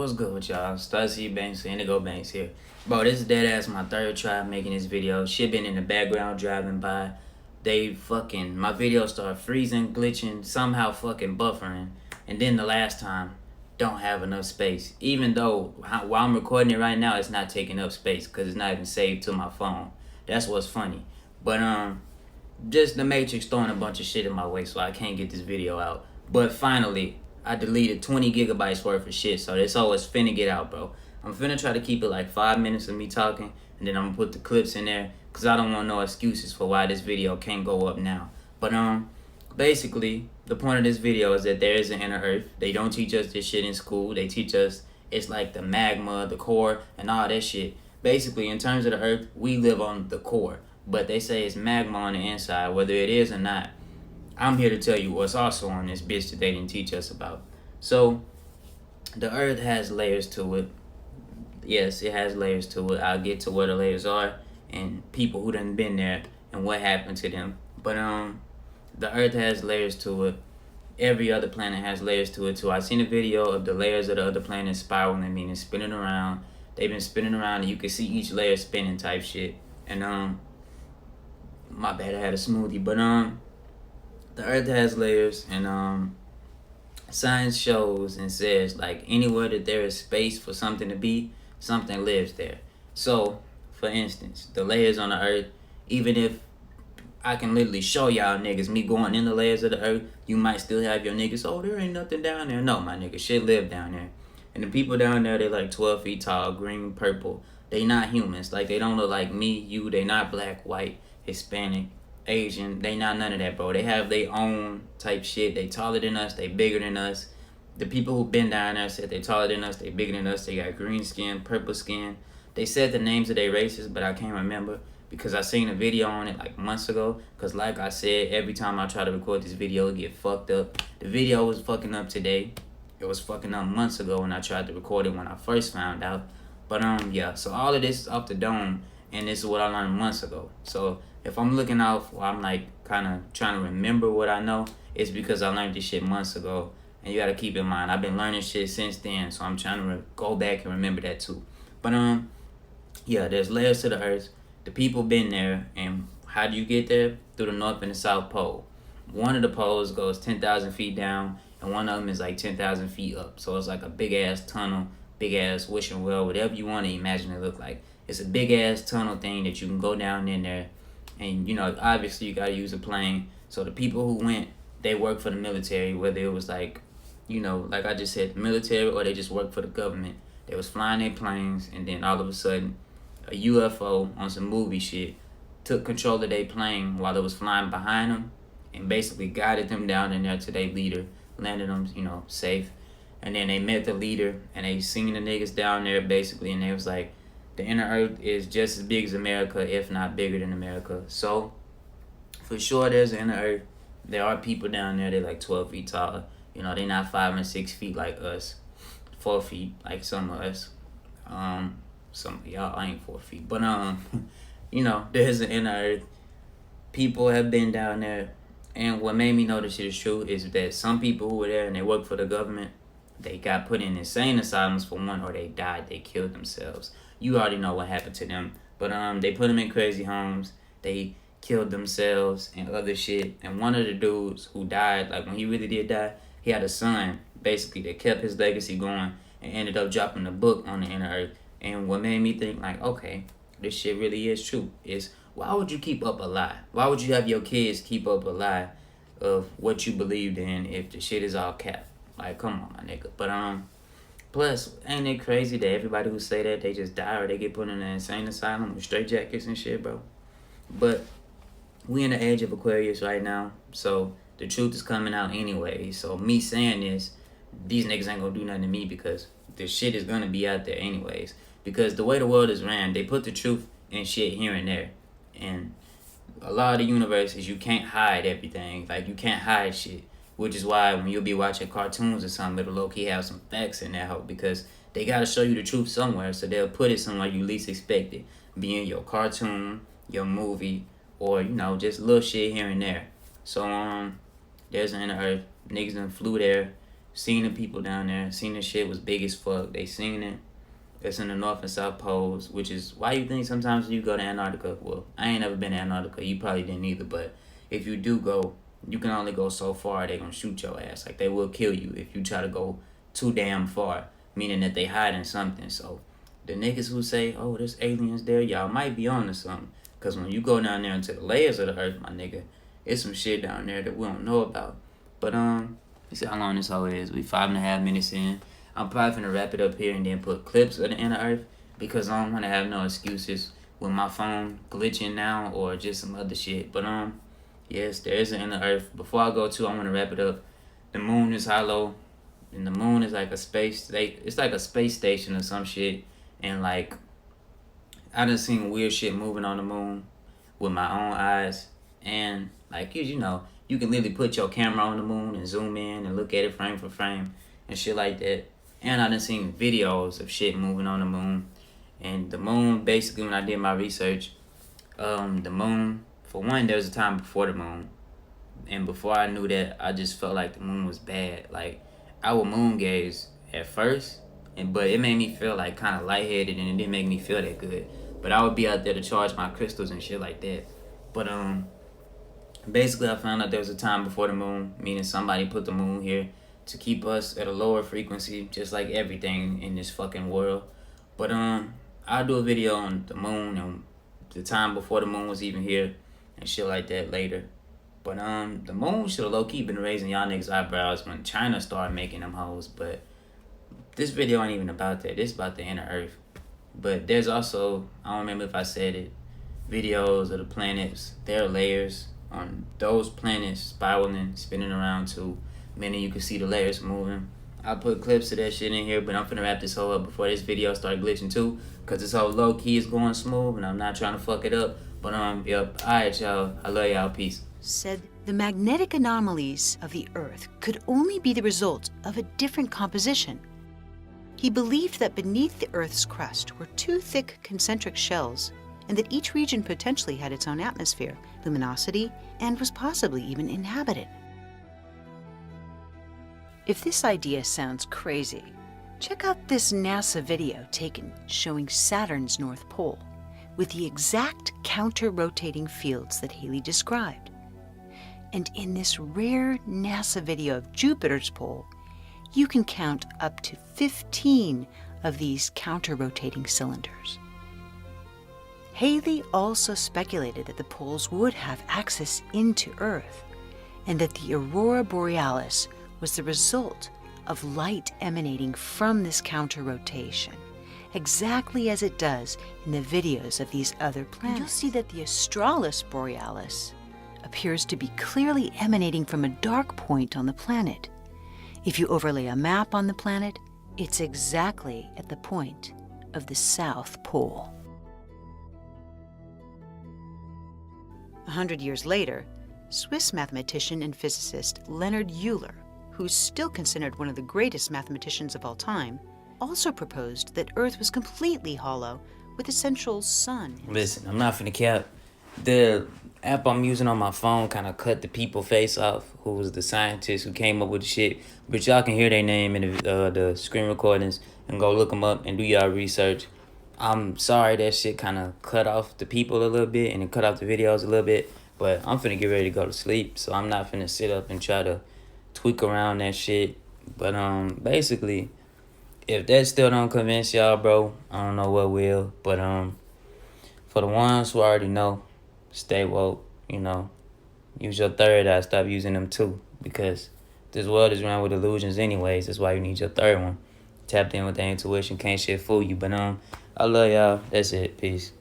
What's good with y'all? Stacy Banks, Indigo Banks here. Bro, this is dead ass my third try making this video. Shit been in the background driving by. My video started freezing, glitching, somehow fucking buffering. And then the last time, don't have enough space. Even though while I'm recording it right now, it's not taking up space because it's not even saved to my phone. That's what's funny. But just the Matrix throwing a bunch of shit in my way, so I can't get this video out. But finally, I deleted 20 gigabytes worth of shit, so this always finna get out, bro. I'm finna try to keep it like 5 minutes of me talking, and then I'm gonna put the clips in there, cause I don't want no excuses for why this video can't go up now. But basically, the point of this video is that there is an inner earth. They don't teach us this shit in school. They teach us it's like the magma, the core, and all that shit. Basically, in terms of the earth, we live on the core, but they say it's magma on the inside, whether it is or not. I'm here to tell you what's also on this bitch that they didn't teach us about. So, the earth has layers to it. Yes, it has layers to it. I'll get to where the layers are and people who done been there and what happened to them. But the earth has layers to it. Every other planet has layers to it too. I seen a video of the layers of the other planets spiraling, meaning spinning around. They've been spinning around and you can see each layer spinning type shit. And my bad, I had a smoothie. But the earth has layers, and science shows and says like anywhere that there is space for something to be, something lives there. So for instance, the layers on the earth, even if I can literally show y'all niggas me going in the layers of the earth, you might still have your niggas, oh, there ain't nothing down there. No, my nigga, shit live down there. And the people down there, they like 12 feet tall, green, purple. They not humans. Like, they don't look like me, you. They not black, white, Hispanic, Asian. They not none of that, bro. They have their own type shit. They taller than us. They bigger than us. The people who been down there said they taller than us. They bigger than us. They got green skin, purple skin. They said the names of their races, but I can't remember because I seen a video on it like months ago. Because like I said, every time I try to record this video, it get fucked up. The video was fucking up today. It was fucking up months ago when I tried to record it when I first found out. But yeah, so all of this is off the dome, and this is what I learned months ago. So if I'm looking out, or I'm like kind of trying to remember what I know, it's because I learned this shit months ago. And you gotta keep in mind, I've been learning shit since then, so I'm trying to go back and remember that too. But yeah, there's layers to the earth. The people been there, and how do you get there? Through the North and the South Pole. One of the poles goes 10,000 feet down, and one of them is like 10,000 feet up. So it's like a big ass tunnel, big ass wishing well, whatever you want to imagine it look like. It's a big ass tunnel thing that you can go down in there, and you know, obviously you gotta use a plane. So the people who went, they work for the military, whether it was like, you know, like I just said, the military, or they just work for the government. They was flying their planes, and then all of a sudden, a UFO on some movie shit took control of their plane while it was flying behind them, and basically guided them down in there to their leader, landed them, you know, safe. And then they met the leader, and they seen the niggas down there basically, and they was like, the inner earth is just as big as America, if not bigger than America. So for sure there's an inner earth. There are people down there, they're like 12 feet tall. You know, they're not 5 and 6 feet like us. 4 feet like some of us. Some of y'all ain't 4 feet. But you know, there's an inner earth. People have been down there. And what made me know this shit is true is that some people who were there and they work for the government, they got put in insane asylums for one, or they died, they killed themselves. You already know what happened to them. But they put them in crazy homes. They killed themselves and other shit. And one of the dudes who died, like when he really did die, he had a son, basically, that kept his legacy going and ended up dropping a book on the inner earth. And what made me think, like, okay, this shit really is true, is why would you keep up a lie? Why would you have your kids keep up a lie of what you believed in if the shit is all cap? Like, come on, my nigga. But plus, ain't it crazy that everybody who say that, they just die or they get put in an insane asylum with straitjackets and shit, bro? But we in the age of Aquarius right now, so the truth is coming out anyway. So me saying this, these niggas ain't gonna do nothing to me because the shit is gonna be out there anyways. Because the way the world is ran, they put the truth in shit here and there. And a lot of the universe is you can't hide everything. Like, you can't hide shit. Which is why when you'll be watching cartoons or something, it'll low-key have some facts in that hoe. Because they gotta show you the truth somewhere. So they'll put it somewhere you least expect it. Be in your cartoon, your movie, or, you know, just little shit here and there. So, there's an inner earth. Niggas done flew there. Seen the people down there. Seen the shit was big as fuck. They seen it. It's in the North and South Poles, which is why you think sometimes you go to Antarctica. Well, I ain't never been to Antarctica. You probably didn't either. But if you do go, you can only go so far. They gonna shoot your ass. Like, they will kill you if you try to go too damn far. Meaning that they hiding something. So the niggas who say, oh, there's aliens there, y'all might be on to something. Because when you go down there into the layers of the earth, my nigga, it's some shit down there that we don't know about. But, you see how long this hoe is. We 5.5 minutes in. I'm probably gonna wrap it up here and then put clips of the inner earth because I don't want to have no excuses with my phone glitching now or just some other shit. But, yes, there is an inner earth. Before I go to, I want to wrap it up. The moon is hollow. And the moon is like a space, it's like a space station or some shit. And like, I done seen weird shit moving on the moon with my own eyes. And like, you know, you can literally put your camera on the moon and zoom in and look at it frame for frame and shit like that. And I done seen videos of shit moving on the moon. And the moon, basically, when I did my research, the moon, for one, there was a time before the moon. And before I knew that, I just felt like the moon was bad. Like, I would moon gaze at first, but it made me feel like kind of lightheaded, and it didn't make me feel that good. But I would be out there to charge my crystals and shit like that. But basically, I found out there was a time before the moon, meaning somebody put the moon here to keep us at a lower frequency, just like everything in this fucking world. But I'll do a video on the moon and the time before the moon was even here and shit like that later. But the moon should have low-key been raising y'all niggas' eyebrows when China started making them hoes. But this video ain't even about that. This about the inner earth. But there's also, I don't remember if I said it, videos of the planets. There are layers on those planets spiraling, spinning around too. Meaning you can see the layers moving. I'll put clips of that shit in here, but I'm finna wrap this whole up before this video start glitching too. Cause this whole low-key is going smooth and I'm not trying to fuck it up. But yep, alright y'all. I love y'all. Peace. Said the magnetic anomalies of the Earth could only be the result of a different composition. He believed that beneath the Earth's crust were two thick concentric shells, and that each region potentially had its own atmosphere, luminosity, and was possibly even inhabited. If this idea sounds crazy, check out this NASA video taken showing Saturn's North Pole, with the exact counter-rotating fields that Halley described. And in this rare NASA video of Jupiter's pole, you can count up to 15 of these counter-rotating cylinders. Halley also speculated that the poles would have access into Earth, and that the aurora borealis was the result of light emanating from this counter-rotation, exactly as it does in the videos of these other planets. And you'll see that the Australis borealis appears to be clearly emanating from a dark point on the planet. If you overlay a map on the planet, it's exactly at the point of the South Pole. 100 years later, Swiss mathematician and physicist Leonhard Euler, who's still considered one of the greatest mathematicians of all time, also proposed that Earth was completely hollow with a central sun. Listen, I'm not finna cap. The app I'm using on my phone kind of cut the people face off who was the scientist who came up with the shit. But y'all can hear their name in the screen recordings and go look them up and do y'all research. I'm sorry that shit kind of cut off the people a little bit and it cut off the videos a little bit. But I'm finna get ready to go to sleep. So I'm not finna sit up and try to tweak around that shit. But basically, if that still don't convince y'all, bro, I don't know what will. But for the ones who already know, stay woke, you know. Use your third eye. Stop using them too. Because this world is run with illusions anyways. That's why you need your third one. Tapped in with the intuition. Can't shit fool you. But I love y'all. That's it. Peace.